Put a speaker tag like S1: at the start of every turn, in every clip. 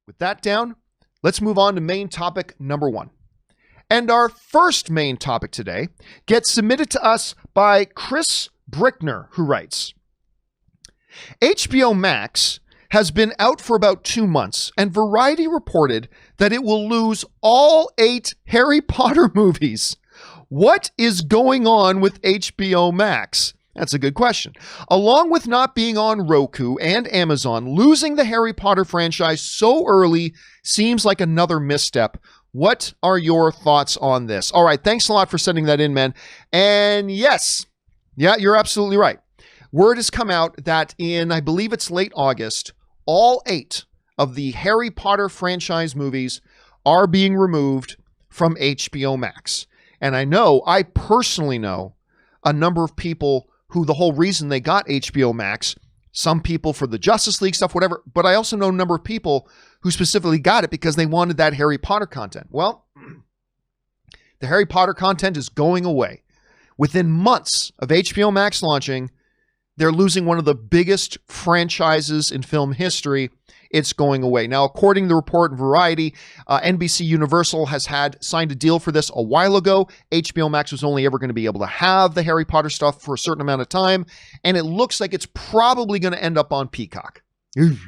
S1: With that down, let's move on to main topic number 1. And our first main topic today gets submitted to us by Chris Brickner, who writes, HBO Max has been out for about 2 months, and Variety reported that it will lose all 8 Harry Potter movies. What is going on with HBO Max? That's a good question. Along with not being on Roku and Amazon, losing the Harry Potter franchise so early seems like another misstep. What are your thoughts on this? All right, thanks a lot for sending that in, man. And yes, you're absolutely right. Word has come out that in, I believe it's late August, all 8 of the Harry Potter franchise movies are being removed from HBO Max. And I personally know a number of people who the whole reason they got HBO Max, some people for the Justice League stuff, whatever, but I also know a number of people who specifically got it because they wanted that Harry Potter content. Well, the Harry Potter content is going away. Within months of HBO Max launching, they're losing one of the biggest franchises in film history. It's going away. Now, according to the report in Variety, NBC Universal has signed a deal for this a while ago. HBO Max was only ever going to be able to have the Harry Potter stuff for a certain amount of time, and it looks like it's probably going to end up on Peacock. I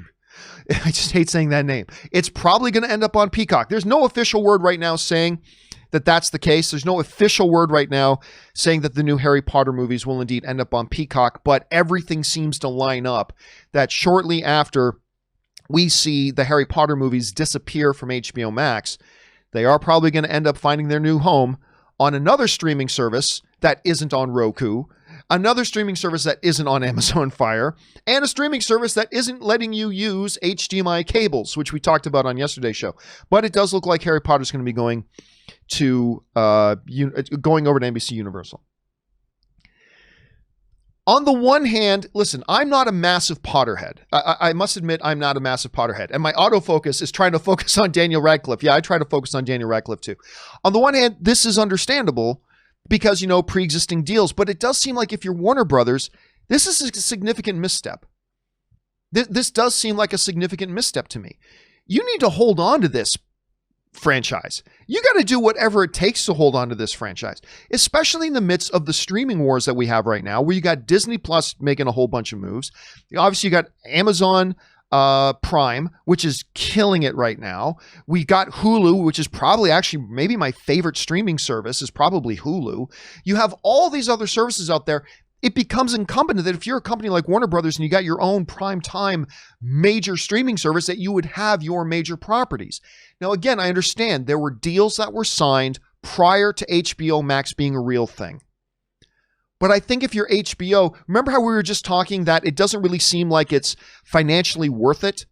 S1: just hate saying that name. It's probably going to end up on Peacock. There's no official word right now saying that that's the case. There's no official word right now saying that the new Harry Potter movies will indeed end up on Peacock, but everything seems to line up that shortly after we see the Harry Potter movies disappear from HBO Max, they are probably going to end up finding their new home on another streaming service that isn't on Roku, another streaming service that isn't on Amazon Fire, and a streaming service that isn't letting you use HDMI cables, which we talked about on yesterday's show. But it does look like Harry Potter's going to be going over to NBC Universal. On the one hand, listen, I'm not a massive Potterhead. I must admit I'm not a massive Potterhead. And my autofocus is trying to focus on Daniel Radcliffe. Yeah, I try to focus on Daniel Radcliffe too. On the one hand, this is understandable because, pre-existing deals. But it does seem like if you're Warner Brothers, this is a significant misstep. This does seem like a significant misstep to me. You need to hold on to this franchise. You got to do whatever it takes to hold on to this franchise, especially in the midst of the streaming wars that we have right now, where you got Disney Plus making a whole bunch of moves. Obviously, you got Amazon Prime, which is killing it right now. We got Hulu, which is probably actually maybe my favorite streaming service is probably Hulu. You have all these other services out there. It becomes incumbent that if you're a company like Warner Brothers and you got your own prime time major streaming service, that you would have your major properties. Now, again, I understand there were deals that were signed prior to HBO Max being a real thing. But I think if you're HBO, remember how we were just talking that it doesn't really seem like it's financially worth it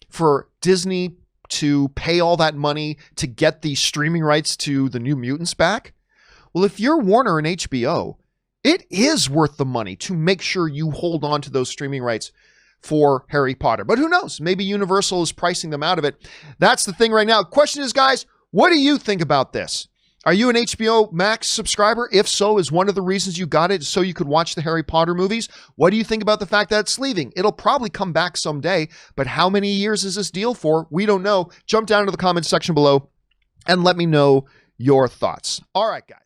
S1: for Disney to pay all that money to get the streaming rights to the New Mutants back? Well, if you're Warner and HBO, it is worth the money to make sure you hold on to those streaming rights for Harry Potter. But who knows? Maybe Universal is pricing them out of it. That's the thing right now. Question is, guys, what do you think about this? Are you an HBO Max subscriber? If so, is one of the reasons you got it so you could watch the Harry Potter movies? What do you think about the fact that it's leaving? It'll probably come back someday, but how many years is this deal for? We don't know. Jump down to the comments section below and let me know your thoughts. All right, guys.